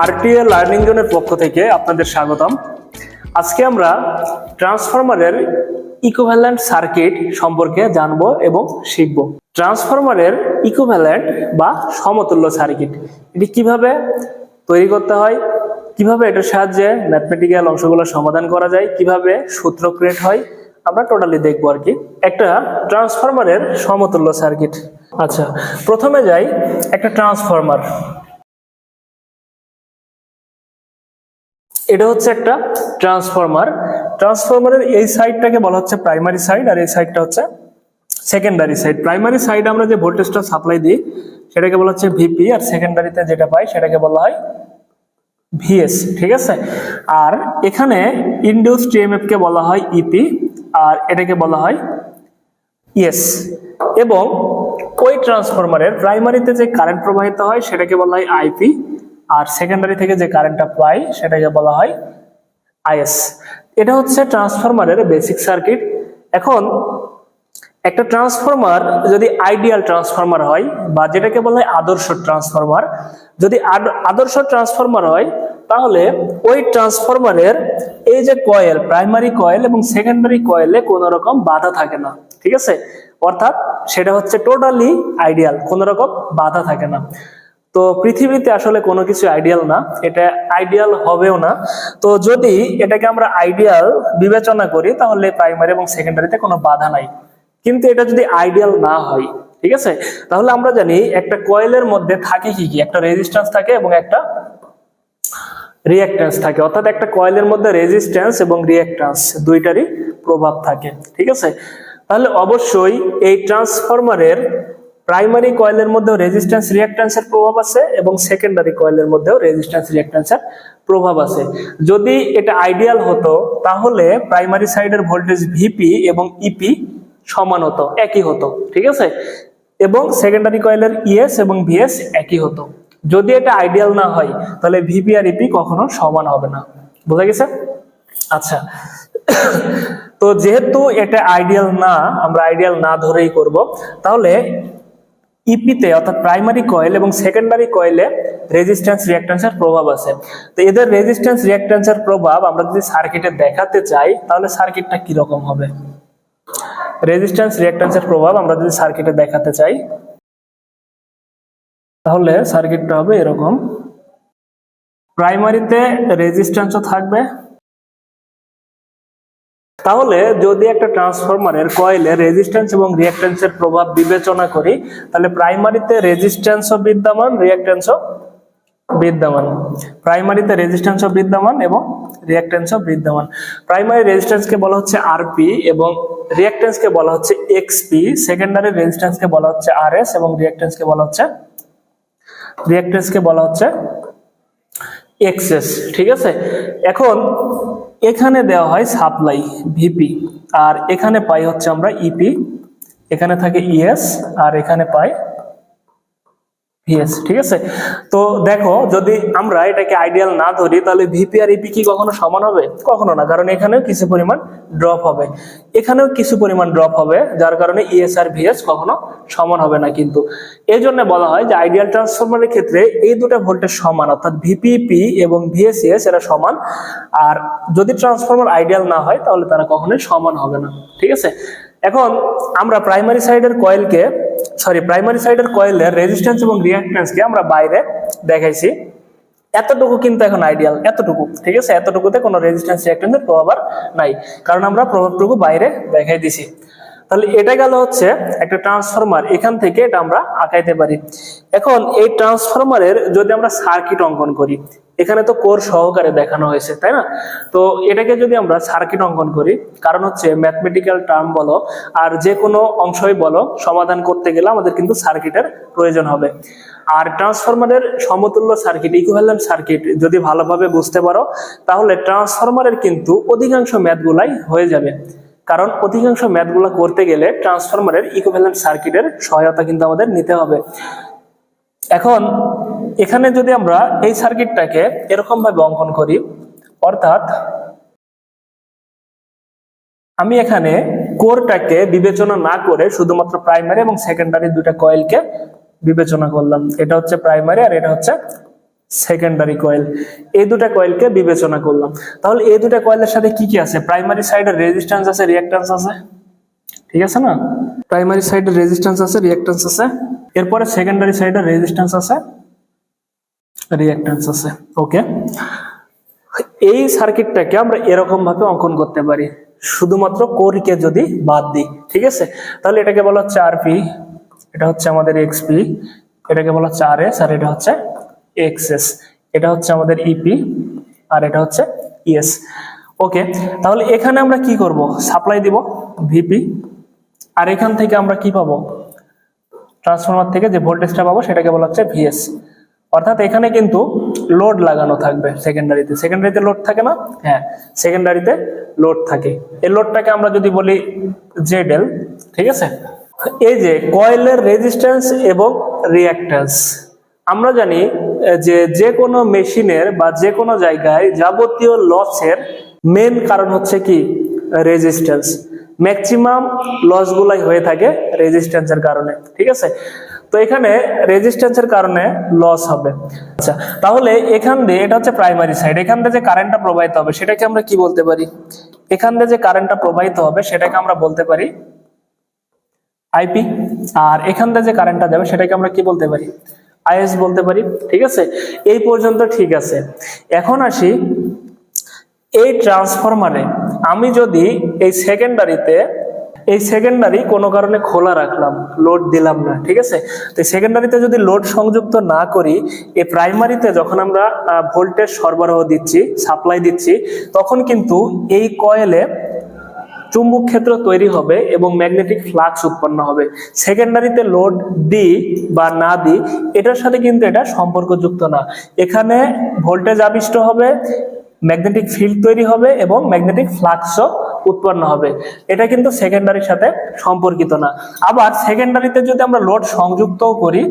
RTA learning জোনের পক্ষ থেকে আপনাদের স্বাগতম। আজকে আমরা ট্রান্সফরমারের ইকুইভ্যালেন্ট সার্কিট সম্পর্কে জানবো এবং শিখব। ট্রান্সফরমারের ইকুইভ্যালেন্ট বা সমতুল্য সার্কিট এটি কিভাবে তৈরি করতে হয়, কিভাবে এটার সাহায্যে ম্যাথমেটিক্যাল অংশগুলো সমাধান করা যায়, কিভাবে সূত্র ক্রিয়েট হয়, আমরা টোটালি দেখবো আর কি। একটা ট্রান্সফরমারের সমতুল্য সার্কিট। আচ্ছা, প্রথমে যাই একটা ট্রান্সফরমার। এটা হচ্ছে একটা ট্রান্সফরমার। ট্রান্সফরমারের এই সাইডটাকে বলা হচ্ছে প্রাইমারি সাইড আর এই সাইডটা হচ্ছে সেকেন্ডারি সাইড। প্রাইমারি সাইড আমরা যে ভোল্টেজটা সাপ্লাই দিই সেটাকে বলা হচ্ছে ভিপি, আর সেকেন্ডারিতে যেটা পাই সেটাকে বলা হয় ভিএস। ঠিক আছে, আর এখানে ইনডিউসড ইএমএফ কে বলা হয় ইপি আর এটাকে বলা হয় ইএস। এবং ওই ট্রান্সফরমারের প্রাইমারিতে যে কারেন্ট প্রবাহিত হয় সেটাকে বলা হয় আইপি, আর সেকেন্ডারি থেকে যে কারেন্টটা পাই সেটাকে বলা হয় আইএস। এটা হচ্ছে ট্রান্সফরমারের বেসিক সার্কিট। এখন একটা ট্রান্সফরমার যদি আইডিয়াল ট্রান্সফরমার হয় বা যেটাকে বলা হয় আদর্শ ট্রান্সফরমার, যদি আদর্শ ট্রান্সফরমার হয় তাহলে ওই ট্রান্সফরমারের এই যে কয়েল, প্রাইমারি কয়েল এবং সেকেন্ডারি কয়েলে কোনো রকম বাধা থাকে না। ঠিক আছে, অর্থাৎ সেটা হচ্ছে টোটালি আইডিয়াল, কোনো রকম বাধা থাকে না। তো পৃথিবীতে আসলে কোনো কিছু আইডিয়াল না, এটা আইডিয়াল হবেও না। তো যদি এটাকে আমরা আইডিয়াল বিবেচনা করি তাহলে প্রাইমারি এবং সেকেন্ডারিতে কোনো বাধা নাই। কিন্তু এটা যদি আইডিয়াল না হয়, ঠিক আছে, তাহলে আমরা জানি একটা কয়েলের মধ্যে থাকে কি কি, একটা রেজিস্ট্যান্স থাকে এবং একটা রিঅ্যাকট্যান্স থাকে। অর্থাৎ একটা কয়েলের মধ্যে রেজিস্ট্যান্স এবং রিঅ্যাকট্যান্স দুইটারই প্রভাব থাকে। ঠিক আছে, তাহলে অবশ্যই এই ট্রান্সফরমারের প্রাইমারি কয়েলের মধ্যেও রেজিস্ট্যান্স রিঅ্যাকট্যান্সের প্রভাব আছে এবং সেকেন্ডারি কয়েলের মধ্যেও রেজিস্ট্যান্স রিঅ্যাকট্যান্সের প্রভাব আছে। যদি এটা আইডিয়াল হতো তাহলে প্রাইমারি সাইডের ভোল্টেজ ভিপি এবং ইপি সমান হতো, একই হতো। ঠিক আছে, এবং সেকেন্ডারি কয়েলের ইএস এবং ভিএস একই হতো। যদি এটা আইডিয়াল না হয় তাহলে ভিপি আর ইপি কখনো সমান হবে না। বোঝা গেছে? আচ্ছা, তো যেহেতু এটা আইডিয়াল না, আমরা আইডিয়াল না ধরেই করব, তাহলে ইপিতে অর্থাৎ প্রাইমারি কয়েল এবং সেকেন্ডারি কয়েলে রেজিস্ট্যান্স রিঅ্যাকট্যান্সের প্রভাব আছে। তো এদের রেজিস্ট্যান্স রিঅ্যাকট্যান্সের প্রভাব আমরা যদি সার্কিটে দেখাতে চাই তাহলে সার্কিটটা কি রকম হবে? রেজিস্ট্যান্স রিঅ্যাকট্যান্সের প্রভাব আমরা যদি সার্কিটে দেখাতে চাই তাহলে সার্কিটটা হবে এরকম। প্রাইমারিতে রেজিস্ট্যান্সও থাকবে। তাহলে যদি একটা ট্রান্সফরমারের কয়েলে রেজিস্ট্যান্স এবং রিঅ্যাকট্যান্সের প্রভাব বিবেচনা করি তাহলে প্রাইমারিতে রেজিস্ট্যান্সও বিদ্যমান, রিঅ্যাকট্যান্সও বিদ্যমান। প্রাইমারিতে রেজিস্ট্যান্সও বিদ্যমান এবং রিঅ্যাকট্যান্সও বিদ্যমান। প্রাইমারি রেজিস্ট্যান্সকে বলা হচ্ছে আরপি এবং রিঅ্যাকট্যান্সকে বলা হচ্ছে এক্সপি। সেকেন্ডারি রেজিস্ট্যান্সকে বলা হচ্ছে আরএস এবং রিঅ্যাকট্যান্সকে বলা হচ্ছে এক্সএস। ঠিক আছে, এখন এখানে দেওয়া হয় সাপ্লাই ভিপি আর এখানে পাই হচ্ছে আমরা ইপি, এখানে থাকে ইএস আর এখানে পাই ভিএস। ঠিক আছে, তো দেখো যদি আমরা এটাকে আইডিয়াল না ধরি তাহলে ভিপি আর ইপি কি কখনো সমান হবে? কখনো না, কারণ এখানেও কিছু পরিমাণ ড্রপ হবে, এখানেও কিছু পরিমাণ ড্রপ হবে, যার কারণে ইএস আর ভিএস কখনো সমান হবে না। কিন্তু এই জন্য বলা হয় যে আইডিয়াল ট্রান্সফরমারের ক্ষেত্রে এই দুটো ভোল্টেজ সমান, অর্থাৎ ভিপিপি এবং ভিএসএস এরা সমান। আর যদি ট্রান্সফরমার আইডিয়াল না হয় তাহলে তারা কখনোই সমান হবে না। ঠিক আছে, এখন আমরা প্রাইমারি সাইডের কয়েলের রেজিস্ট্যান্স এবং রিঅ্যাকট্যান্সকে আমরা বাইরে দেখাইছি। এতটুকু কিন্তু এখন আইডিয়াল, এতটুকু। ঠিক আছে, এতটুকুতে কোনো রেজিস্ট্যান্স রিঅ্যাকট্যান্সের প্রভাব আর নাই, কারণ আমরা প্রভাবটুকু বাইরে দেখাই দিছি। তাহলে এটা গেল হচ্ছে একটা ট্রান্সফরমার, এখান থেকে এটা আমরা আঁকাইতে পারি। এখন এই ট্রান্সফরমারের যদি আমরা সার্কিট অঙ্কন করি, এখানে তো কোর সহকারে দেখানো হয়েছে, তাই না? তো এটাকে যদি আমরা সার্কিট অঙ্কন করি, কারণ হচ্ছে ম্যাথমেটিক্যাল টার্ম বলো আর যে কোনো অংশই বলো সমাধান করতে গেলে আমাদের কিন্তু সার্কিটের প্রয়োজন হবে। আর ট্রান্সফরমারের সমতুল্য সার্কিট, ইকুইভ্যালেন্ট সার্কিট যদি ভালোভাবে বুঝতে পারো তাহলে ট্রান্সফরমারের কিন্তু অধিকাংশ ম্যাথগুলাই হয়ে যাবে। কারণ অধিকাংশ ম্যাথগুলো করতে গেলে ট্রান্সফরমারের ইকুইভ্যালেন্ট সার্কিটের সহায়তা কিন্তু আমাদের নিতে হবে। এখন এখানে যদি আমরা এই সার্কিটটাকে এরকম ভাবে অঙ্কন করি, অর্থাৎ আমি এখানে কোরটাকে বিবেচনা না করে শুধুমাত্র প্রাইমারি এবং সেকেন্ডারি দুটো কয়েলকে বিবেচনা করলাম। এটা হচ্ছে প্রাইমারি আর এটা হচ্ছে সেকেন্ডারি কয়েল। এই দুটা কয়েলকে বিবেচনা করলাম। তাহলে এই দুটা কয়েলের সাথে কি কি আছে? প্রাইমারি সাইডের রেজিস্ট্যান্স আছে, রিঅ্যাকট্যান্স আছে, ঠিক আছে না? প্রাইমারি সাইডের রেজিস্ট্যান্স আছে, রিঅ্যাকট্যান্স আছে। এরপরে সেকেন্ডারি সাইডের রেজিস্ট্যান্স আছে, রিঅ্যাকট্যান্স আছে। ওকে, এই সার্কিটটাকে আমরা এরকম ভাবে অঙ্কন করতে পারি, শুধুমাত্র কোরকে যদি বাদ দিই, ঠিক আছে? তাহলে এটাকে বলা হচ্ছে আরপি, এটা হচ্ছে আমাদের এক্সপি, এটাকে বলা হচ্ছে আরএস, আর এটা হচ্ছে এক্সএস, এটা হচ্ছে আমাদের ইপি, আর এটা হচ্ছে ইএস। ওকে, তাহলে এখানে আমরা কি করব? সাপ্লাই দিব ভিপি, আর এখান থেকে আমরা কি পাবো? ট্রান্সফরমার থেকে যে ভোল্টেজটা পাবো সেটাকে বলা হচ্ছে ভিএস। অর্থাৎ এখানে কিন্তু লোড লাগানো থাকবে সেকেন্ডারিতে। সেকেন্ডারিতে লোড থাকে না? হ্যাঁ, সেকেন্ডারিতে লোড থাকে। এই লোডটাকে আমরা যদি বলি জেডএল, ঠিক আছে? এই যে কয়েলের রেজিস্ট্যান্স এবং রিঅ্যাকট্যান্স, আমরা জানি যে কোনো মেশিনের বা যে কোনো জায়গায় যাবতীয় লসের মেন কারণ হচ্ছে কি? রেজিস্ট্যান্স। ম্যাক্সিমাম লসগুলাই হয়ে থাকে রেজিস্ট্যান্সের কারণে, ঠিক আছে? তো এখানে রেজিস্ট্যান্সের কারণে লস হবে। আচ্ছা, তাহলে এখান দিয়ে, এটা হচ্ছে প্রাইমারি সাইড, এখান দিয়ে যে কারেন্টটা প্রবাহিত হবে সেটাকে আমরা কি বলতে পারি? এখান দিয়ে যে কারেন্টটা প্রবাহিত হবে সেটাকে আমরা বলতে পারি আইপি, আর এখান দিয়ে যে কারেন্টটা যাবে সেটাকে আমরা কি বলতে পারি? আইএস বলতে পারি, ঠিক আছে? এই পর্যন্ত ঠিক আছে। এখন আসি এই ট্রান্সফরমারে আমি যদি এই সেকেন্ডারি কোনো কারণে খোলা রাখলাম, লোড দিলাম না, ঠিক আছে? তো সেকেন্ডারিতে যদি লোড সংযুক্ত না করি, এই প্রাইমারিতে যখন আমরা ভোল্টেজ সরবরাহ দিচ্ছি, সাপ্লাই দিচ্ছি, তখন কিন্তু এই কয়েলে চুম্বক ক্ষেত্র তৈরি হবে এবং ম্যাগনেটিক ফ্লাক্স উৎপন্ন হবে। সেকেন্ডারিতে লোড দিই বা না দিই, এটার সাথে কিন্তু এটা সম্পর্কযুক্ত না। এখানে ভোল্টেজ আবিষ্ট হবে, ম্যাগনেটিক ফিল্ড তৈরি হবে এবং ম্যাগনেটিক ফ্লাক্সও উৎপন্ন হবে। এটা কিন্তু সেকেন্ডারির সাথে সম্পর্কিত না। আবার সেকেন্ডারিতে যদি আমরা লোড সংযুক্তও করি,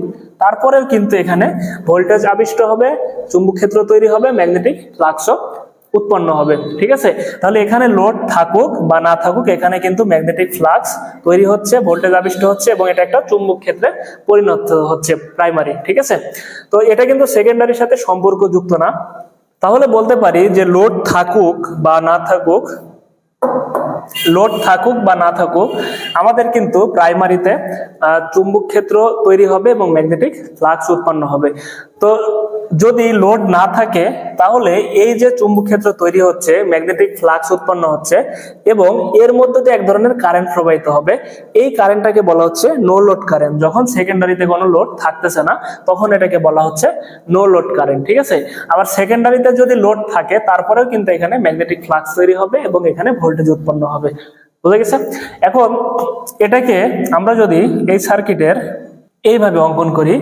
তারপরেও কিন্তু এখানে ভোল্টেজ আবিষ্ট হবে, চুম্বক ক্ষেত্র তৈরি হবে, ম্যাগনেটিক ফ্লাক্সও উৎপন্ন হবে, ঠিক আছে? তাহলে এখানে লোড থাকুক বা না থাকুক, এখানে কিন্তু ম্যাগনেটিক ফ্লাক্স তৈরি হচ্ছে, ভোল্টেজ আবিষ্ট হচ্ছে এবং এটা একটা চুম্বক ক্ষেত্রে পরিণত হচ্ছে, প্রাইমারি, ঠিক আছে? তো এটা কিন্তু সেকেন্ডারির সাথে সম্পর্কযুক্ত না। তাহলে বলতে পারি যে লোড থাকুক বা না থাকুক, আমাদের কিন্তু প্রাইমারিতে চুম্বক ক্ষেত্র তৈরি হবে এবং ম্যাগনেটিক ফ্লাক্স উৎপন্ন হবে। তো যদি লোড না থাকে, তাহলে এই যে চুম্বক ক্ষেত্র তৈরি হচ্ছে, ম্যাগনেটিক ফ্লাক্স উৎপন্ন হচ্ছে এবং এর মধ্যে দিয়ে এক ধরনের কারেন্ট প্রবাহিত হবে। এই কারেন্টটাকে বলা হচ্ছে নো লোড কারেন্ট। যখন সেকেন্ডারিতে কোনো লোড থাকতেছে না, তখন এটাকে বলা হচ্ছে নো লোড কারেন্ট, ঠিক আছে? আবার সেকেন্ডারিতে যদি লোড থাকে, তারপরেও কিন্তু এখানে ম্যাগনেটিক ফ্লাক্স তৈরি হবে এবং এখানে ভোল্টেজ উৎপন্ন হবে। বুঝা গেছে? এখন এটাকে আমরা যদি এই সার্কিটের এইভাবে অঙ্কন করি,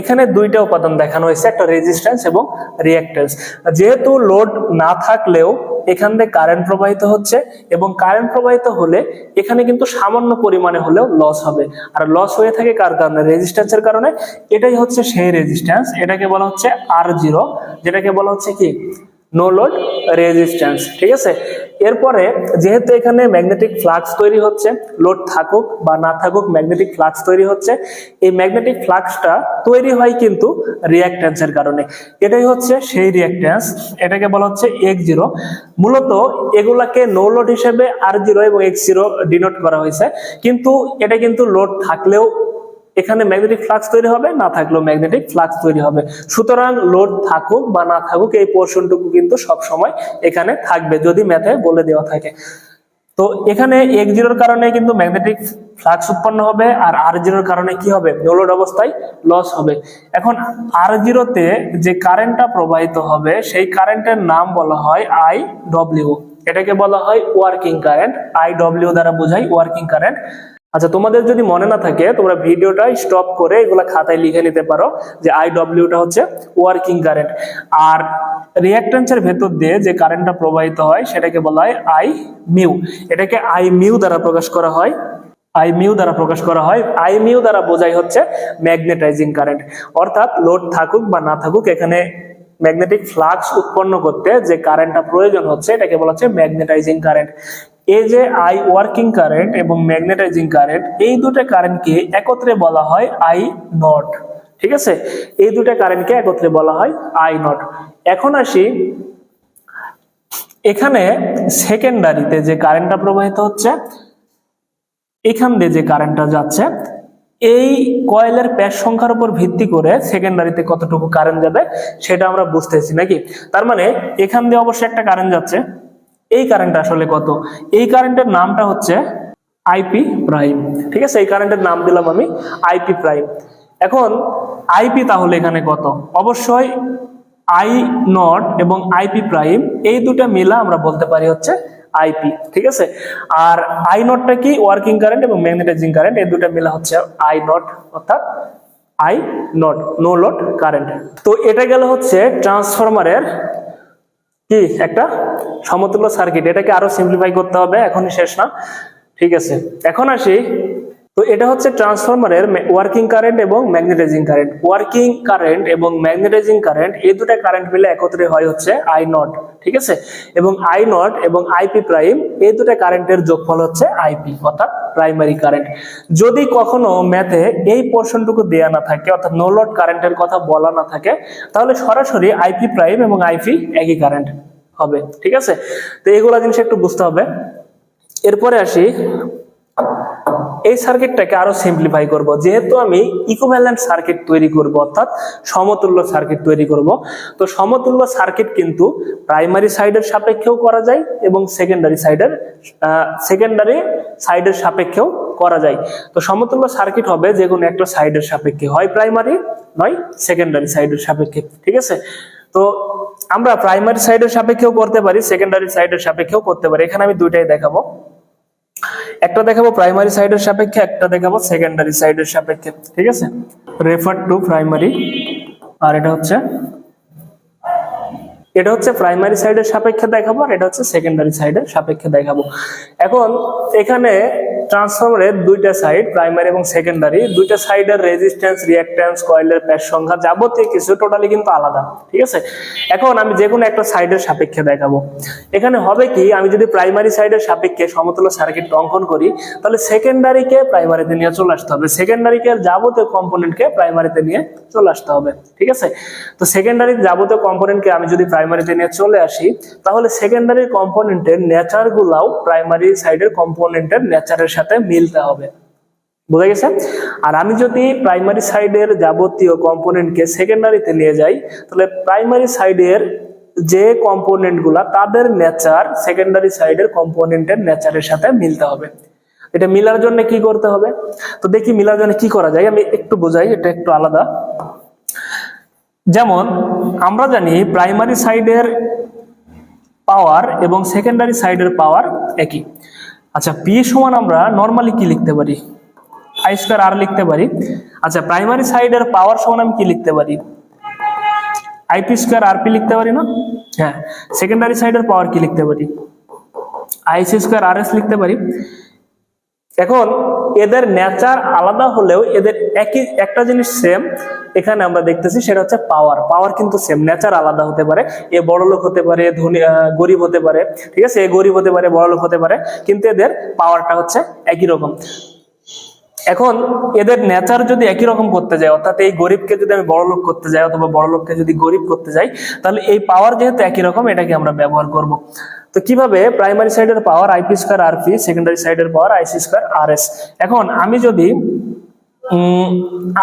এখানে দুইটা উপাদান দেখানো হয়েছে, একটা রেজিস্ট্যান্স এবং রিঅ্যাকট্যান্স। যেহেতু লোড না থাকলেও এখান থেকে কারেন্ট প্রবাহিত হচ্ছে এবং কারেন্ট প্রবাহিত হলে এখানে কিন্তু সামান্য পরিমাণে হলেও লস হবে। আর লস হয়ে থাকে কার কারণে? রেজিস্ট্যান্সের কারণে। এটাই হচ্ছে সেই রেজিস্ট্যান্স, এটাকে বলা হচ্ছে R0, যেটাকে বলা হচ্ছে কি? নো লোড রেজিস্ট্যান্স, ঠিক আছে? এরপরে যেহেতু এখানে ম্যাগনেটিক ফ্লাক্স তৈরি হচ্ছে, লোড থাকুক বা না থাকুক ম্যাগনেটিক ফ্লাক্স তৈরি হচ্ছে, এই ম্যাগনেটিক ফ্লাক্সটা তৈরি হয় কিন্তু রিঅ্যাকট্যান্সের কারণে। এটাই হচ্ছে সেই রিঅ্যাকট্যান্স, এটাকে বলা হচ্ছে X0। মূলত এগুলাকে নো লোড হিসেবে R0 এবং X0 ডিনোট করা হয়েছে, কিন্তু এটা কিন্তু লোড থাকলেও এখানে ম্যাগনেটিক ফ্লাক্স তৈরি হবে, না থাকলেও ম্যাগনেটিক ফ্লাক্স তৈরি হবে। সুতরাং লোড থাকুক বা না থাকুক, এই পোর্শনটুকু কিন্তু সব সময় এখানে থাকবে যদি ম্যাথে বলে দেওয়া থাকে। তো এখানে X0 এর কারণে কিন্তু ম্যাগনেটিক ফ্লাক্স উৎপন্ন হবে, আর R0 এর কারণে কি হবে? নো লোড অবস্থায় লস হবে। এখন R0 তে যে কারেন্টটা প্রবাহিত হবে, সেই কারেন্টের নাম বলা হয় IW। এটাকে বলা হয় ওয়ার্কিং কারেন্ট। IW দ্বারা বোঝাই ওয়ার্কিং কারেন্ট। আচ্ছা, তোমাদের যদি মনে না থাকে, তোমরা ভিডিওটা স্টপ করে এগুলা খাতায় লিখে নিতে পারো যে IWটা হচ্ছে ওয়ার্কিং কারেন্ট। আর রিঅ্যাকট্যান্সের ভেতর দিয়ে যে কারেন্টটা প্রবাহিত হয় সেটাকে বলা হয় Iμ। এটাকে Iμ দ্বারা প্রকাশ করা হয়। Iμ দ্বারা বোঝাই হচ্ছে ম্যাগনেটাইজিং কারেন্ট। অর্থাৎ লোড থাকুক বা না থাকুক, এখানে ম্যাগনেটিক ফ্লাক্স উৎপন্ন করতে যে কারেন্টটা প্রয়োজন হচ্ছে, এটাকে বলা হচ্ছে ম্যাগনেটাইজিং কারেন্ট। এই যে I ওয়ার্কিং কারেন্ট এবং ম্যাগনেটাইজিং কারেন্ট, এই দুটো কারেন্টকে একত্রে বলা হয় I নট। ঠিক আছে, এই দুটা কারেন্টকে একত্রে বলা হয় আই নট। এখন আসি এখানে সেকেন্ডারিতে যে কারেন্টটা প্রবাহিত হচ্ছে, এখান দিয়ে যে কারেন্টটা যাচ্ছে, এই কয়েলের প্যাচ সংখ্যার উপর ভিত্তি করে সেকেন্ডারিতে কতটুকু কারেন্ট যাবে সেটা আমরা বুঝতেছি নাকি। তার মানে এখান দিয়ে অবশ্যই একটা কারেন্ট যাচ্ছে, এই কারেন্টটা আসলে কত, এই কারেন্টের নামটা হচ্ছে আইপি প্রাইম। ঠিক আছে, এই কারেন্টের নাম দিলাম আমি আইপি প্রাইম। এখন আইপি তাহলে এখানে কত, অবশ্যই আই নট এবং আইপি প্রাইম এই দুটা মিলা আমরা বলতে পারি হচ্ছে আইপি। ঠিক আছে, আর আই নটটা কি, ওয়ার্কিং কারেন্ট এবং ম্যাগনেটাইজিং কারেন্ট, এই দুটা মিলা হচ্ছে আই নট, অর্থাৎ I naught, no load current. তো এটা গেল হচ্ছে ট্রান্সফরমারের কি একটা সমতুল্য সার্কিট। এটাকে আরো সিম্পলিফাই করতে হবে, এখনই শেষ না। ঠিক আছে, এখন আসি, তো এটা হচ্ছে ট্রান্সফরমারের ওয়ার্কিং কারেন্ট এবং ম্যাগনেটাইজিং কারেন্ট। ওয়ার্কিং কারেন্ট এবং ম্যাগনেটাইজিং কারেন্ট এই দুটা কারেন্ট মিলে একত্রে হয় হচ্ছে আই নট। ঠিক আছে, এবং আই নট এবং আইপি প্রাইম এই দুটা কারেন্টের যোগফল হচ্ছে আইপি, অর্থাৎ প্রাইমারি কারেন্ট। যদি কখনো ম্যাথে এই পোর্শনটুকু দেয়া না থাকে, অর্থাৎ নো লোড কারেন্টের কথা বলা না থাকে, তাহলে সরাসরি আইপি প্রাইম এবং আইপি একই কারেন্ট হবে। ঠিক আছে, তো এইগুলা জিনিস একটু বুঝতে হবে। এরপরে আসি, এই সার্কিটটাকে আরো সিম্পলিফাই করব। যেহেতু আমি ইকুইভ্যালেন্ট সার্কিট তৈরি করব, অর্থাৎ সমতুল্য সার্কিট তৈরি করব, তো সমতুল্য সার্কিট কিন্তু প্রাইমারি সাইডের সাপেক্ষেও করা যায় এবং সেকেন্ডারি সাইডের সাপেক্ষেও করা যায়। তো সমতুল্য সার্কিট হবে যে কোনো একটা সাইডের সাপেক্ষে, হয় প্রাইমারি নয় সেকেন্ডারি সাইডের সাপেক্ষে। ঠিক আছে, তো আমরা প্রাইমারি সাইডের সাপেক্ষেও করতে পারি, সেকেন্ডারি সাইডের সাপেক্ষেও করতে পারি। এখানে আমি দুইটাই দেখাবো, একটা দেখাবো প্রাইমারি সাইডের সাপেক্ষে, একটা দেখাবো সেকেন্ডারি সাইডের সাপেক্ষে। ঠিক আছে, রেফার টু প্রাইমারি, আর এটা হচ্ছে প্রাইমারি সাইডের সাপেক্ষে দেখাবো, আর এটা হচ্ছে সেকেন্ডারি সাইডের সাপেক্ষে দেখাবো। এখন এখানে ট্রান্সফরমারের দুইটা সাইড, প্রাইমারি এবং সেকেন্ডারি, দুইটা সাইডের রেজিস্ট্যান্স, রিঅ্যাকট্যান্স, কয়েলের প্যাচ সংখ্যা, যাবতীয় কিছু টোটালি কিন্তু আলাদা। ঠিক আছে, এখন আমি যে কোনো একটা সাইডের সাপেক্ষে দেখাবো। এখানে হবে কি, আমি যদি প্রাইমারি সাইডের সাপেক্ষে সমতুল্য সার্কিট অঙ্কন করি, তাহলে সেকেন্ডারিকে প্রাইমারিতে নিয়ে চলে আসতে হবে, সেকেন্ডারিকে যাবতীয় কম্পোনেন্টকে প্রাইমারিতে নিয়ে চলে আসতে হবে। ঠিক আছে, তো সেকেন্ডারির যাবতীয় কম্পোনেন্টকে আমি যদি প্রাইমারিতে নিয়ে চলে আসি, তাহলে সেকেন্ডারি কম্পোনেন্টের নেচার গুলাও প্রাইমারি সাইডের কম্পোনেন্টের নেচারের সাথে মিলতে হবে। বোঝা গেছে? আর আমি যদি প্রাইমারি সাইডের যাবতীয় কম্পোনেন্টকে সেকেন্ডারিতে নিয়ে যাই, তাহলে প্রাইমারি সাইডের যে কম্পোনেন্ট গুলা তাদের নেচার সেকেন্ডারি সাইডের কম্পোনেন্টের নেচারের সাথে মিলতে হবে। এটা মিলার জন্য কি করতে হবে, তো দেখি মিলার জন্য কি করা যায়। আমি একটু বোঝাই, এটা একটু আলাদা। যেমন আমরা জানি প্রাইমারি সাইডের পাওয়ার এবং সেকেন্ডারি সাইডের পাওয়ার একই। আচ্ছা, পি সমান আমরা নরমালি কি লিখতে পারি, আই স্কয়ার আর লিখতে পারি। আচ্ছা, প্রাইমারি সাইডের পাওয়ার সমান আমি কি লিখতে পারি, আইপি স্কয়ার আরপি লিখতে পারি না? হ্যাঁ। সেকেন্ডারি সাইডের পাওয়ার কি লিখতে পারি, আইসি স্কয়ার আর এস লিখতে পারি। এখন এদের নেচার আলাদা হলেও এদের একই একটা জিনিস সেম এখানে আমরা দেখতেছি, সেটা হচ্ছে পাওয়ার। পাওয়ার কিন্তু সেম, নেচার আলাদা হতে পারে। এ বড় লোক হতে পারে, ধনী গরিব হতে পারে। ঠিক আছে, এ গরিব হতে পারে, বড় লোক হতে পারে, কিন্তু এদের পাওয়ারটা হচ্ছে একই রকম। এখন এদের নেচার যদি একই রকম করতে যায়, অর্থাৎ এই গরিবকে যদি আমি বড় লোক করতে যাই অথবা বড় লোককে যদি গরিব করতে যাই, তাহলে এই পাওয়ার যেহেতু একই রকম, এটাকে আমরা ব্যবহার করব। তো কিভাবে, প্রাইমারি সাইডের পাওয়ার আইপি স্কয়ার আরপি, সেকেন্ডারি সাইডের পাওয়ার আইসি স্কয়ার আরএস। এখন আমি যদি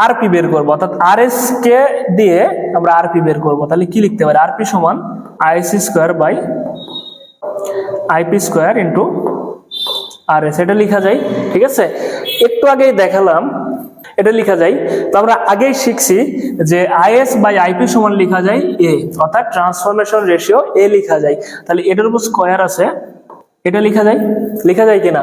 আরপি বের করবো, অর্থাৎ আরএস কে দিয়ে আমরা আরপি বের করবো, তাহলে কি লিখতে পারি, আরপি সমান IC square by IP square into RS, এটা লেখা যায়। ঠিক আছে, একটু আগেই দেখালাম এটা লেখা যায়। তো আমরা আগেই শিখছি যে আইএস বাই আইপি সমান লেখা যায় এ, অর্থাৎ ট্রান্সফরমেশন রেশিও এ লেখা যায়। তাহলে এটার উপর স্কয়ার আছে, এটা লেখা যায় কিনা?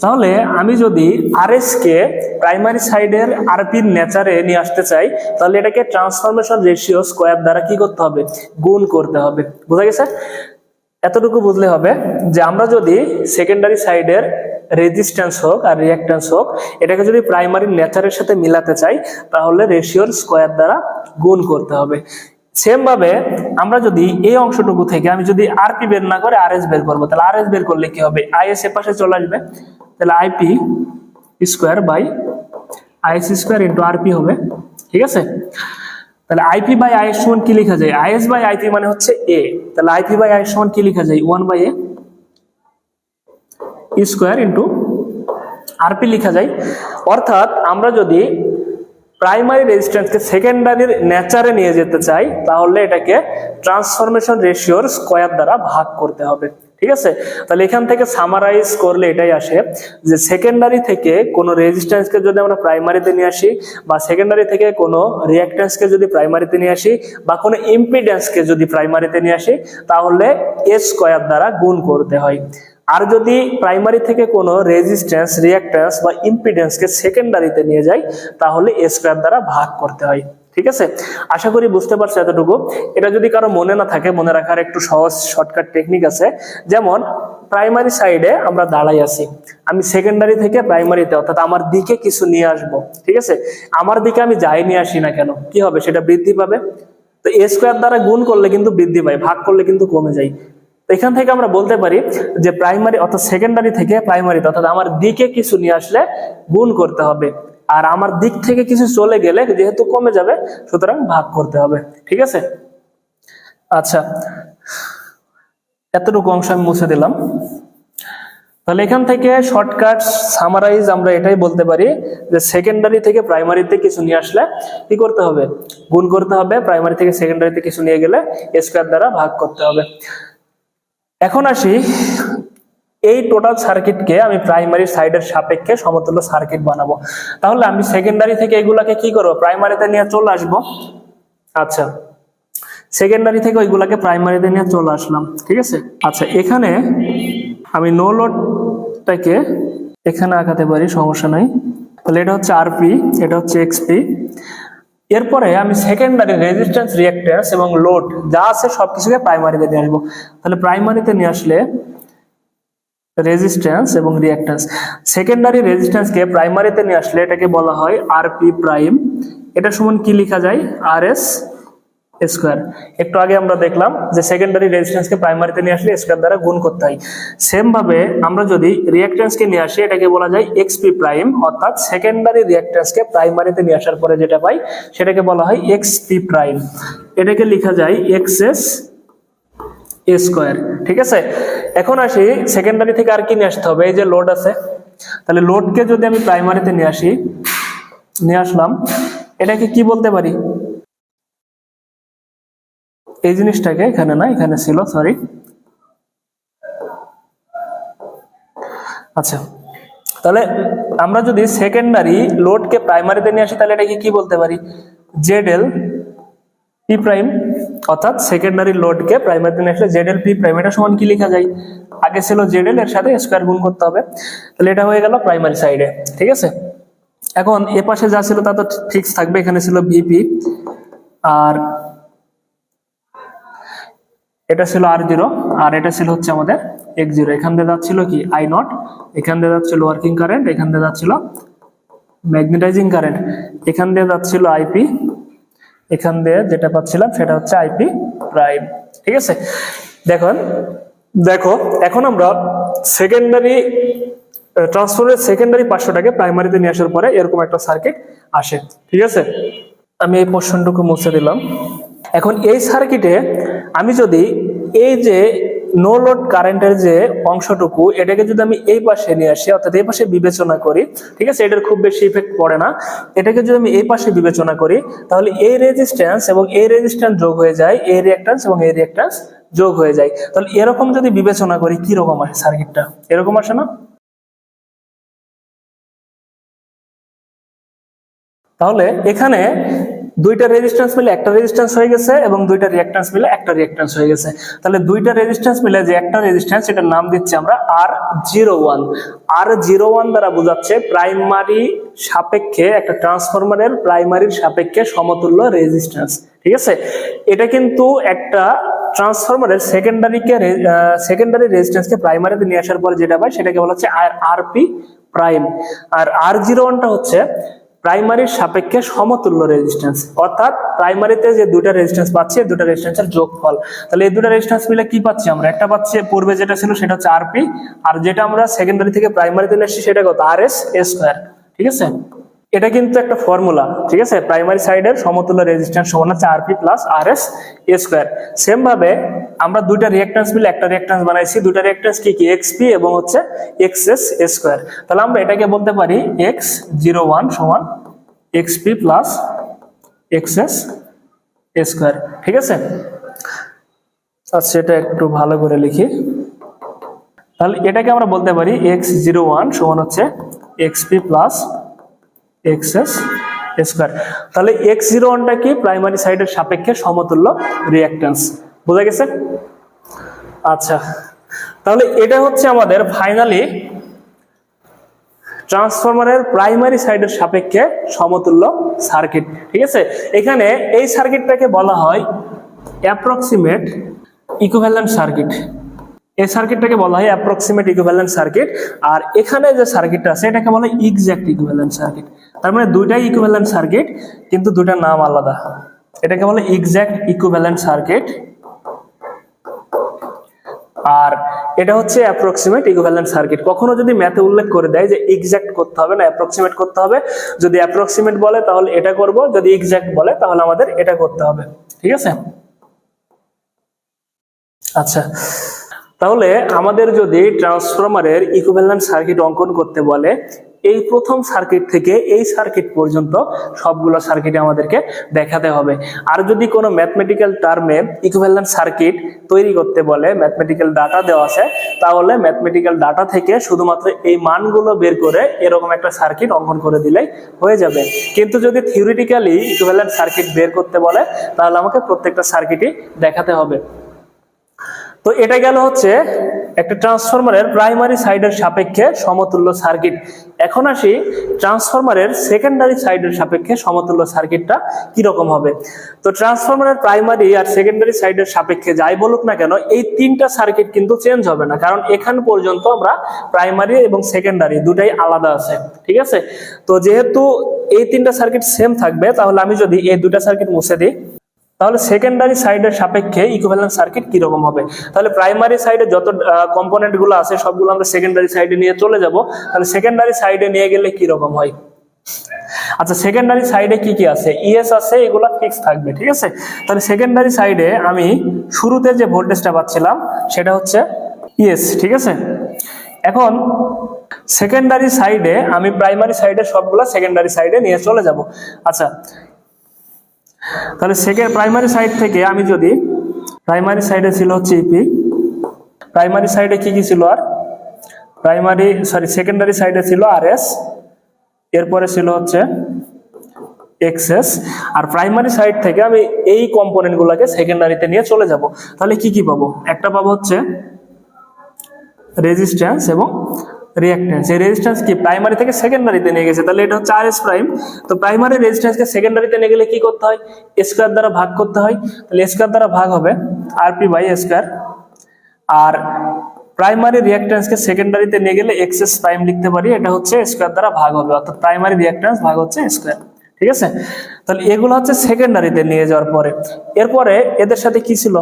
তাহলে আমি যদি আরএস কে প্রাইমারি সাইডের আরপির নেচারে নিয়ে আসতে চাই, তাহলে এটাকে ট্রান্সফরমেশন রেশিও স্কয়ার দ্বারা কি করতে হবে, গুণ করতে হবে। বোঝা গেছে? এতটুকু বুঝলে হবে যে আমরা যদি সেকেন্ডারি সাইডের রেজিস্ট্যান্স হোক আর রিঅ্যাকট্যান্স হোক, এটাকে যদি প্রাইমারি নেচারের সাথে মিলাতে চাই, তাহলে রেশিওর স্কয়ার দ্বারা গুণ করতে হবে। সেম ভাবে আমরা যদি এই অংশটুকু থেকে আমি যদি আরপি বের না করে আরএস বের করবো, তাহলে আরএস বের করলে কি হবে, আইএস এর পাশে চলে আসবে, তাহলে IP square by IC square into RP হবে। ঠিক আছে। তাহলে আইপি বাই আইএস সমান কি লেখা যায়, আইএস বাই আইপি মানে হচ্ছে এ, তাহলে আইপি বাই আইএস সমান কি লেখা যায় 1/a স্কয়ার ইন্টু আরপি লেখা যায়। অর্থাৎ আমরা যদি প্রাইমারি রেজিস্ট্যান্সকে সেকেন্ডারির নেচারে নিয়ে যেতে চাই তাহলে এটাকে ট্রান্সফরমেশন রেশিওর স্কয়ার দ্বারা ভাগ করতে হবে, ঠিক আছে। তাহলে এখান থেকে সামারাইজ করলে এটাই আসে যে সেকেন্ডারি থেকে কোনো রেজিস্ট্যান্সকে যদি আমরা প্রাইমারিতে নিয়ে আসি, বা সেকেন্ডারি থেকে কোনো রিঅ্যাক্ট্যান্সকে যদি প্রাইমারিতে নিয়ে আসি, বা কোনো ইম্পিডেন্সকে যদি প্রাইমারিতে নিয়ে আসি, তাহলে এ স্কয়ার দ্বারা গুণ করতে হয়। আর যদি প্রাইমারি থেকে কোনো রেজিস্ট্যান্স, রিঅ্যাক্ট্যান্স বা ইম্পিডেন্সকে সেকেন্ডারিতে নিয়ে যাই তাহলে এ স্কয়ার দ্বারা ভাগ করতে হয়, ঠিক আছে। আশা করি বুঝতে পারছো এতটুকু। এটা যদি কারো মনে না থাকে, মনে রাখার একটু সহজ শর্টকাট টেকনিক আছে। যেমন প্রাইমারি সাইডে আমরা দাঁড়াই আছি, আমি সেকেন্ডারি থেকে প্রাইমারিতে অর্থাৎ আমার দিকে কিছু নিয়ে আসব, ঠিক আছে। আমার দিকে আমি যাই নিয়ে আসি না কেন, কি হবে, সেটা বৃদ্ধি পাবে। তো এ স্কয়ার দ্বারা গুণ করলে কিন্তু বৃদ্ধি পায়, ভাগ করলে কিন্তু কমে যায়। এখান থেকে আমরা বলতে পারি যে প্রাইমারি অর্থাৎ সেকেন্ডারি থেকে প্রাইমারিতে অর্থাৎ আমার দিকে কিছু নিয়ে আসলে গুণ করতে হবে, আর আমার দিক থেকে কিছু চলে গেলে যেহেতু কমে যাবে সুতরাং ভাগ করতে হবে, ঠিক আছে। আচ্ছা, এতটুকু অংশ আমি মুছে দিলাম। তাহলে এখান থেকে শর্টকাট সামারাইজ আমরা এটাই বলতে পারি যে সেকেন্ডারি থেকে প্রাইমারিতে কিছু নিয়ে আসলে কি করতে হবে, গুণ করতে হবে। প্রাইমারি থেকে সেকেন্ডারিতে কিছু নিয়ে গেলে এ স্কয়ার দ্বারা ভাগ করতে হবে। এখন আসি, এই টোটাল সার্কিটকে আমি প্রাইমারি সাইডের সাপেক্ষে সমতুল্য সার্কিট বানাবো। তাহলে আমি সেকেন্ডারি থেকে এগুলাকে কি করবো, প্রাইমারিতে নিয়ে চলে আসবো। আচ্ছা, সেকেন্ডারি থেকে ওইগুলাকে প্রাইমারিতে নিয়ে চলে আসলাম, ঠিক আছে। আচ্ছা, এখানে আমি নো লোডটাকে এখানে আঁকাতে পারি, সমস্যা নাই। তাহলে এটা হচ্ছে আরপি, এটা হচ্ছে এক্সপি। এরপরে আমি সেকেন্ডারি রেজিস্ট্যান্স, রিঅ্যাক্ট্যান্স এবং লোড যা আছে সবকিছুকে প্রাইমারিতে নিয়ে আসবো। তাহলে প্রাইমারিতে নিয়ে আসলে রেজিস্ট্যান্স এবং রিঅ্যাক্ট্যান্স, সেকেন্ডারি রেজিস্ট্যান্সকে প্রাইমারিতে নিয়ে আসলে এটাকে বলা হয় আরপি প্রাইম। এটা সমান কি লেখা যায়, আর এস স্কয়ার। একটু আগে আমরা দেখলাম যে সেকেন্ডারি রেজিস্ট্যান্সকে প্রাইমারিতে নিয়ে আসলে স্কয়ার দ্বারা গুণ করতে হয়। সেম ভাবে আমরা যদি রিঅ্যাক্ট্যান্সকে নিয়ে আসি এটাকে বলা যায় এক্সপি প্রাইম, অর্থাৎ সেকেন্ডারি রিঅ্যাক্ট্যান্সকে প্রাইমারিতে নিয়ে আসার পরে যেটা পাই সেটাকে বলা হয় এক্সপি প্রাইম। এটাকে লেখা যায় এক্সএস স্কয়ার, ঠিক আছে। এখন আসি সেকেন্ডারি থেকে আর কি নিয়ে আসতে হবে, এই যে লোড আছে, তাহলে লোডকে যদি আমি প্রাইমারিতে নিয়ে আসি, নিয়ে আসলাম, এটাকে কি বলতে পারি, এই জিনিসটাকে এখানে না, এখানে ছিল, সরি। আচ্ছা, তাহলে আমরা যদি সেকেন্ডারি লোডকে প্রাইমারিতে নিয়ে আসি তাহলে এটাকে কি বলতে পারি, জেড এল পি প্রাইম। অর্থাৎ সেকেন্ডারি লোডকে প্রাইমারিতে নিয়ে আসলে জেড এল পি প্রাইম। এটা সমান কি লেখা যায়, আগে ছিল জেড এল, এর সাথে স্কয়ার গুণ করতে হবে। তাহলে এটা হয়ে গেল প্রাইমারি সাইডে, ঠিক আছে। এখন এ পাশে যা ছিল তা তো ফিক্স থাকবে, এখানে ছিল ভিপি, আর এটা ছিল R0, আর এটা ছিল হচ্ছে আমাদের X0। এখান দিয়ে যাচ্ছিল কি I0, এখান দিয়ে যাচ্ছিল ওয়ার্কিং কারেন্ট, এখান দিয়ে যাচ্ছিল ম্যাগনেটাইজিং কারেন্ট, এখান দিয়ে যাচ্ছিল আইপি, এখান দিয়ে যেটা পাচ্ছিলাম সেটা হচ্ছে আইপি প্রাইম, ঠিক আছে। দেখো এখন আমরা সেকেন্ডারি ট্রান্সফরমারের সেকেন্ডারি পার্শ্বটাকে প্রাইমারিতে নিয়ে আসার পরে এরকম একটা সার্কিট আসে, ঠিক আছে। আমি এই পোর্শনটুকু মুছে দিলাম। এখন এই সার্কিটে আমি যদি এই যে নো লোড কারেন্টের যে অংশটুকু এটাকে যদি আমি এই পাশে নিয়ে আসি, অর্থাৎ এই পাশে বিবেচনা করি, ঠিক আছে, এটার খুব বেশি ইফেক্ট পড়ে না। এটাকে যদি আমি এই পাশে বিবেচনা করি তাহলে এই রেজিস্ট্যান্স এবং এই রেজিস্ট্যান্স যোগ হয়ে যায়, এই রিঅ্যাক্ট্যান্স এবং এই রিঅ্যাক্ট্যান্স যোগ হয়ে যায়। তাহলে এরকম যদি বিবেচনা করি কি রকম আসে সার্কিটটা, এরকম আসে না? তাহলে এখানে দুইটা রেজিস্ট্যান্স মিলে একটা রেজিস্ট্যান্স হয়ে গেছে এবং দুইটা রিঅ্যাক্ট্যান্স মিলে একটা রিঅ্যাক্ট্যান্স হয়ে গেছে। তাহলে দুইটা রেজিস্ট্যান্স মিলে যে একটা রেজিস্ট্যান্স, এটার নাম দিচ্ছি আমরা R01। R01 দ্বারা বোঝাচ্ছে প্রাইমারি সাপেক্ষে একটা ট্রান্সফরমারের প্রাইমারির সাপেক্ষে সমতুল্য রেজিস্ট্যান্স, ঠিক আছে। এটা কিন্তু একটা ট্রান্সফরমারের সেকেন্ডারি রেজিস্ট্যান্সকে প্রাইমারিতে নিয়ে আসার পরে যেটা পাই সেটাকে বলা হচ্ছে আরপি প্রাইম। আর R01টা হচ্ছে প্রাইমারির সাপেক্ষে সমতুল্য রেজিস্ট্যান্স, অর্থাৎ প্রাইমারিতে যে দুইটা রেজিস্ট্যান্স পাচ্ছি এই দুইটা রেজিস্ট্যান্সের যোগফল। তাহলে এই দুইটা রেজিস্ট্যান্স মিলে কি পাচ্ছি আমরা, একটা পাচ্ছি পূর্বে যেটা ছিল সেটা হচ্ছে আরপি, আর যেটা আমরা সেকেন্ডারি থেকে প্রাইমারিতে নিয়ে আসছি সেটা কত, আরএস স্কয়ার, ঠিক আছে। এটা কিন্তু একটা ফর্মুলা, ঠিক আছে। প্রাইমারি সাইডের সমতুল্য রেজিস্ট্যান্স সমান হচ্ছে RP plus RS square. Same ভাবে আমরা দুইটা রিঅ্যাকট্যান্স মিলে একটা রিঅ্যাকট্যান্স বানাইছি, দুইটা রিঅ্যাকট্যান্স কি কি এক্সপি এবং হচ্ছে এক্সএস স্কয়ার। তাহলে আমরা এটাকে বলতে পারি x01 সমান এক্সপি প্লাস এক্সএস স্কয়ার, ঠিক আছে। আচ্ছা, এটা একটু ভালো করে লিখি। তাহলে এটাকে আমরা বলতে পারি x01 সমান হচ্ছে এক্সপি প্লাস এক্সএস স্কয়ার। তাহলে x01টা কি? প্রাইমারি সাইডের সাপেক্ষে সমতুল্য রিঅ্যাকট্যান্স। বোঝা গেছে? আচ্ছা, তাহলে এটা হচ্ছে আমাদের ফাইনালি ট্রান্সফরমারের প্রাইমারি সাইডের সাপেক্ষে সমতুল্য সার্কিট, ঠিক আছে। এখানে এই সার্কিটটাকে বলা হয় অ্যাপ্রক্সিমেট ইকুইভ্যালেন্ট সার্কিট। এই সার্কিটটাকে বলা হয় অ্যাপ্রক্সিমেট ইকুইভ্যালেন্ট সার্কিট। আর এখানে যে সার্কিটটা আছে এটাকে বলা হয় এক্সাক্ট ইকুইভ্যালেন্ট সার্কিট। তার মানে দুইটাই ইকুইভ্যালেন্ট সার্কিট, কিন্তু দুইটার নাম আলাদা। এটাকে বলে এক্সাক্ট ইকুইভ্যালেন্ট সার্কিট, আর এটা হচ্ছে অ্যাপ্রক্সিমেট ইকুইভ্যালেন্ট সার্কিট। কখনো যদি ম্যাথে উল্লেখ করে দেয় যে এক্সাক্ট করতে হবে না, অ্যাপ্রক্সিমেট করতে হবে, যদি অ্যাপ্রক্সিমেট বলে তাহলে এটা করব, যদি এক্সাক্ট বলে তাহলে আমাদের এটা করতে হবে, ঠিক আছে। আচ্ছা, তাহলে আমাদের যদি ট্রান্সফরমারের ইকুইভ্যালেন্ট সার্কিট অঙ্কন করতে বলে, এই প্রথম সার্কিট থেকে এই সার্কিট পর্যন্ত সবগুলো সার্কিট আমাদেরকে দেখাতে হবে। আর যদি কোনো ম্যাথমেটিক্যাল টার্মে ইকুইভ্যালেন্ট সার্কিট তৈরি করতে বলে, ম্যাথমেটিক্যাল ডাটা দেওয়া আছে, তাহলে ম্যাথমেটিক্যাল ডাটা থেকে শুধুমাত্র এই মানগুলো বের করে এরকম একটা সার্কিট অঙ্কন করে দিলেই হয়ে যাবে। কিন্তু যদি থিওরিটিক্যালি ইকুইভ্যালেন্ট সার্কিট বের করতে বলে তাহলে আমাকে প্রত্যেকটা সার্কিটই দেখাতে হবে। তো এটা গেল হচ্ছে একটা ট্রান্সফরমারের প্রাইমারি সাইডের সাপেক্ষে সমতুল্য সার্কিট। এখন আসি ট্রান্সফরমারের সেকেন্ডারি সাইডের সাপেক্ষে সমতুল্য সার্কিটটা কি রকম হবে। তো ট্রান্সফরমারের প্রাইমারি আর সেকেন্ডারি সাইডের সাপেক্ষে যাই বলুক না কেন, এই তিনটা সার্কিট কিন্তু চেঞ্জ হবে না, কারণ এখান পর্যন্ত আমরা প্রাইমারি এবং সেকেন্ডারি দুটাই আলাদা আছে, ঠিক আছে। তো যেহেতু এই তিনটা সার্কিট সেম থাকবে, তাহলে আমি যদি এই দুটা সার্কিট মুছে দিই তাহলে সেকেন্ডারি সাইডের সাপেক্ষে ইকুইভ্যালেন্ট সার্কিট কি রকম হবে। তাহলে প্রাইমারি সাইডে যত কম্পোনেন্ট গুলো আছে সবগুলো আমরা সেকেন্ডারি সাইডে নিয়ে চলে যাব। তাহলে সেকেন্ডারি সাইডে নিয়ে গেলে কি রকম হয়? আচ্ছা, সেকেন্ডারি সাইডে কি কি আছে? ইএস আছে, এগুলা ফিক্স থাকবে, ঠিক আছে। তাহলে সেকেন্ডারি সাইডে আমি শুরুতে যে ভোল্টেজটা পাচ্ছিলাম সেটা হচ্ছে ইএস, ঠিক আছে। এখন সেকেন্ডারি সাইডে আমি প্রাইমারি সাইডে সবগুলা সেকেন্ডারি সাইডে নিয়ে চলে যাব। আচ্ছা, তাহলে প্রাইমারি সাইড থেকে আমি যদি প্রাইমারি সাইডে ছিল হচ্ছে ইপি, প্রাইমারি সাইডে কি কি ছিল? আর সেকেন্ডারি সাইডে ছিল আরএস, এরপরে ছিল হচ্ছে এক্সএস। আর প্রাইমারি সাইড থেকে আমি এই কম্পোনেন্ট গুলাকে সেকেন্ডারিতে নিয়ে চলে যাব। তাহলে কি কি পাবো? একটা পাবো হচ্ছে রেজিস্ট্যান্স এবং রিঅ্যাকট্যান্স। এই রেজিস্ট্যান্স কি প্রাইমারি থেকে সেকেন্ডারিতে নিয়ে গেছে, তাহলে এটা হচ্ছে আরএস প্রাইম। তো প্রাইমারি রেজিস্ট্যান্সকে সেকেন্ডারিতে নিয়ে গেলে কি করতে হয়? স্কয়ার দ্বারা ভাগ করতে হয়। তাহলে স্কয়ার দ্বারা ভাগ হবে আরপি বাই স্কয়ার। আর প্রাইমারি রিঅ্যাকট্যান্সকে সেকেন্ডারিতে নিয়ে গেলে এক্সএস প্রাইম লিখতে পারি, এটা হচ্ছে স্কয়ার দ্বারা ভাগ হবে, অর্থাৎ প্রাইমারি রিঅ্যাকট্যান্স ভাগ হচ্ছে স্কয়ার, ঠিক আছে। তাহলে এগুলো হচ্ছে সেকেন্ডারিতে নিয়ে যাওয়ার পরে, এরপরে এদের সাথে কি ছিল?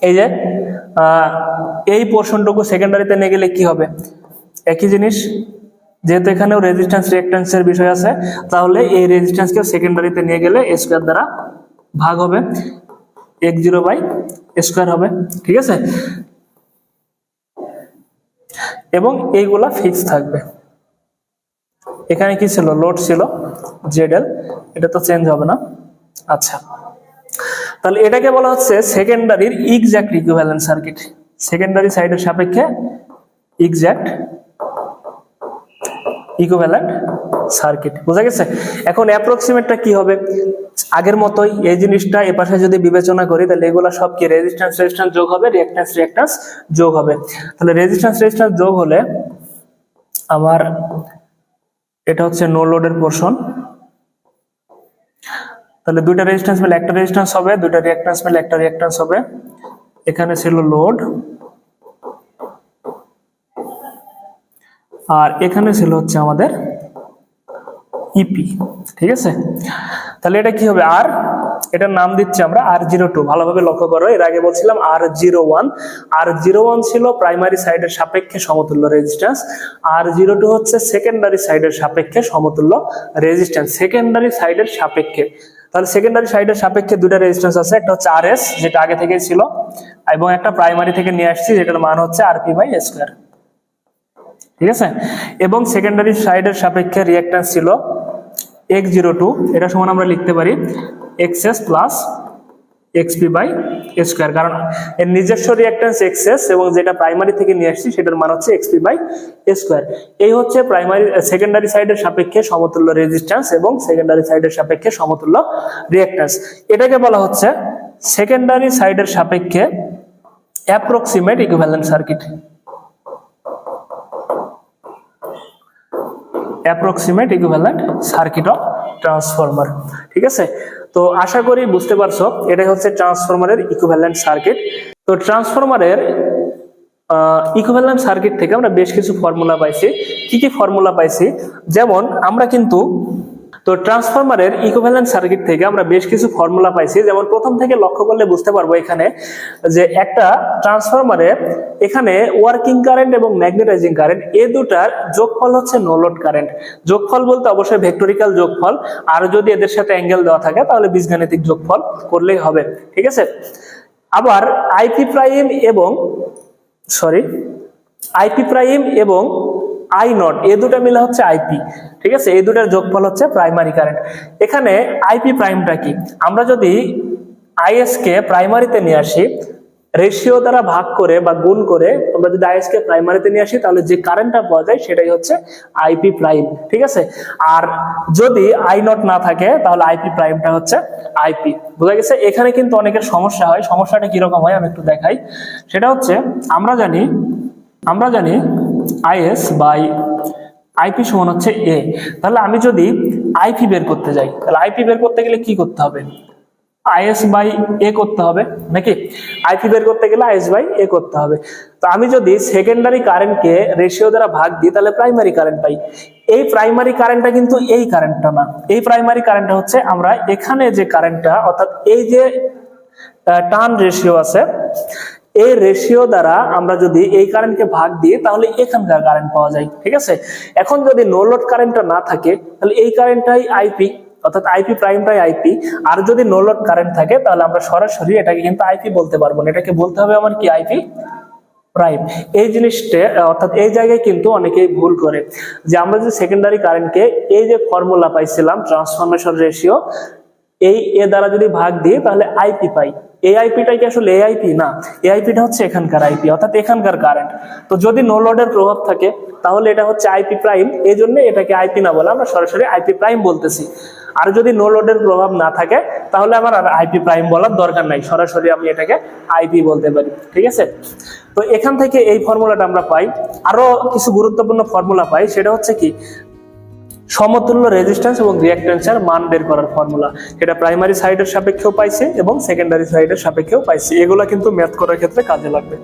এই যে এই পোর্শনটুকু সেকেন্ডারিতে নিয়ে গেলে কি হবে? একই জিনিস, যেহেতু এখানেও রেজিস্ট্যান্স রিঅ্যাকট্যান্সের বিষয় আছে, তাহলে এই রেজিস্ট্যান্সকে সেকেন্ডারিতে নিয়ে গেলে স্কয়ার দ্বারা ভাগ হবে, x0 বাই স্কয়ার হবে, ঠিক আছে। এবং এইগুলা ফিক্স থাকবে। এখানে কি ছিল? লোড ছিল ZL, এটা তো চেঞ্জ হবে না। আচ্ছা, তাহলে এটাকে বলা হচ্ছে সেকেন্ডারির এক্সাক্ট ইকুইভ্যালেন্ট সার্কিট। সেকেন্ডারি সাইডের সাপেক্ষে এক্সাক্ট ইকুইভ্যালেন্ট সার্কিট, বোঝা গেছে। এখন অ্যাপ্রক্সিমেটটা কি হবে? আগের মতোই এই জিনিসটা এপাশে যদি বিবেচনা করি তাহলে এগুলা সব কি রেজিস্ট্যান্স যোগ হবে, রিঅ্যাকট্যান্স যোগ হবে। তাহলে রেজিস্ট্যান্স যোগ হলে আমার এটা হচ্ছে নো লোডের পোরশন। তাহলে দুইটা রেজিস্ট্যান্স মিলে একটা রেজিস্ট্যান্স হবে, দুইটা রিঅ্যাকট্যান্স মিলে একটা রিঅ্যাকট্যান্স হবে। এখানে ছিল লোড আর এখানে ছিল হচ্ছে আমাদের ইপি, ঠিক আছে। তাহলে এটা কি হবে? আর এটার নাম দিচ্ছি আমরা R02। ভালোভাবে লক্ষ্য করো, এর আগে বলছিলাম R01। R01 ছিল প্রাইমারি সাইডের সাপেক্ষে সমতুল্য রেজিস্ট্যান্স, R02 হচ্ছে সেকেন্ডারি সাইডের সাপেক্ষে সমতুল্য রেজিস্ট্যান্স, সেকেন্ডারি সাইডের সাপেক্ষে। তাহলে সেকেন্ডারি সাইডের সাপেক্ষে দুটো রেজিস্ট্যান্স আছে, একটা হচ্ছে RS যেটা আগে থেকেই ছিল, এবং একটা প্রাইমারি থেকে নিয়ে আসছি যেটার মান হচ্ছে RP/স্কয়ার। ঠিক আছে, এবং সেকেন্ডারি সাইডের সাপেক্ষে রিঅ্যাকট্যান্স ছিল X02, এটা সমান আমরা লিখতে পারি XS প্লাস XP/স্কয়ার, কারণ এর নিজস্ব রিঅ্যাকট্যান্স XS এবং যেটা প্রাইমারি থেকে নিয়ে আসছি সেটার মান হচ্ছে XP/স্কয়ার। এই হচ্ছে সেকেন্ডারি সাইডের সাপেক্ষে সমতুল্য রেজিস্ট্যান্স এবং সেকেন্ডারি সাইডের সাপেক্ষে সমতুল্য রিঅ্যাকট্যান্স। এটাকে বলা হচ্ছে সেকেন্ডারি সাইডের সাপেক্ষে approximate equivalent circuit. Approximate equivalent circuit of transformer. ঠিক আছে, তো আশা করি বুঝতে পারছো এটাই হচ্ছে ট্রান্সফরমারের ইকুইভ্যালেন্ট সার্কিট। তো ট্রান্সফরমারের ইকুইভ্যালেন্ট সার্কিট থেকে আমরা বেশ কিছু ফর্মুলা পাইছি। কি কি ফর্মুলা পাইছি? যেমন আমরা কিন্তু তো ট্রান্সফরমারের ইকুইভ্যালেন্ট সার্কিট থেকে আমরা বেশ কিছু ফর্মুলা পাইছি। যেমন প্রথম থেকে লক্ষ্য করলে বুঝতে পারবো এখানে যে একটা ট্রান্সফরমারে এখানে ওয়ার্কিং কারেন্ট এবং ম্যাগনেটাইজিং কারেন্ট এই দুটার যোগফল হচ্ছে নো লোড কারেন্ট। যোগফল বলতে অবশ্যই ভেক্টরিক্যাল যোগফল, আর যদি এদের সাথে অ্যাঙ্গেল দেওয়া থাকে তাহলে বীজগাণিতিক যোগফল করলেই হবে। ঠিক আছে, আবার আইপি প্রাইম এবং আই নট এই দুটা মিলে হচ্ছে আইপি। ঠিক আছে, এই দুটার যোগফল হচ্ছে প্রাইমারি কারেন্ট। এখানে আইপি প্রাইমটা কি? আমরা যদি আইএস কে প্রাইমারিতে নিয়ে আসি, রেশিও দ্বারা ভাগ করে বা গুণ করে আমরা যদি আইএস কে প্রাইমারিতে নিয়ে আসি তাহলে যে কারেন্টটা পাওয়া যায় সেটাই হচ্ছে আইপি প্রাইম। ঠিক আছে, আর যদি আই নট না থাকে তাহলে আইপি প্রাইমটা হচ্ছে আইপি। বোঝা গেছে? এখানে কিন্তু অনেকের সমস্যা হয়। সমস্যাটা কিরকম হয় আমি একটু দেখাই। সেটা হচ্ছে আমরা জানি আইএস বাই আইপি সমান হচ্ছে এ। তাহলে আমি যদি আইপি বের করতে যাই তাহলে আইপি বের করতে গেলে কি করতে হবে? আইএস বাই এ করতে হবে নাকি? আইপি বের করতে গেলে আইএস বাই এ করতে হবে। তো আমি যদি সেকেন্ডারি কারেন্টকে রেশিও দ্বারা ভাগ দিই তাহলে প্রাইমারি কারেন্ট পাই। এই প্রাইমারি কারেন্টটা কিন্তু এই কারেন্টটা না, এই প্রাইমারি কারেন্টটা হচ্ছে আমরা এখানে যে কারেন্টটা, অর্থাৎ এই যে টার্ন রেশিও আছে এই রেশিও দ্বারা আমরা যদি এই কারেন্টকে ভাগ দিই তাহলে এখানকার কারেন্ট পাওয়া যায়। ঠিক আছে, এখন যদি নো লোড কারেন্টটা না থাকে তাহলে এই কারেন্টটাই আইপি, অর্থাৎ আইপি প্রাইমটাই আইপি। আর যদি নো লোড কারেন্ট থাকে তাহলে আমরা সরাসরি এটাকে কিন্তু আইপি বলতে পারবো না, এটাকে বলতে হবে আমার কি আইপি প্রাইম। এই জিনিসটা অর্থাৎ এই জায়গায় কিন্তু অনেকেই ভুল করে যে আমরা যে সেকেন্ডারি কারেন্টকে এই যে ফর্মুলা পাইছিলাম ট্রান্সফরমেশন রেশিও, এই এ দ্বারা যদি ভাগ দিই তাহলে আইপি পাই। এই আইপিটা কি আসলে এআইপি না, এআইপিটা হচ্ছে এখানকার আইপি, অর্থাৎ এখানকার কারেন্ট। তো যদি নো লোডের প্রভাব থাকে তাহলে এটা হচ্ছে আইপি প্রাইম, এই জন্য এটাকে আইপি না বলে আমরা সরাসরি আইপি প্রাইম বলতেছি। আর যদি নো লোডের প্রভাব না থাকে তাহলে আমার আর আইপি প্রাইম বলার দরকার নাই, সরাসরি আমি এটাকে আইপি বলতে পারি। ঠিক আছে, তো এখান থেকে এই ফর্মুলাটা আমরা পাই। আরো কিছু গুরুত্বপূর্ণ ফর্মুলা পাই, সেটা হচ্ছে কি সমতুল্য রেজিস্ট্যান্স এবং রিঅ্যাকট্যান্সের মান বের করার ফর্মুলা। এটা প্রাইমারি সাইডের সাপেক্ষেও পাইছি এবং সেকেন্ডারি সাইডের সাপেক্ষেও পাইছি। এগুলা কিন্তু ম্যাথ করার ক্ষেত্রে কাজে লাগবে।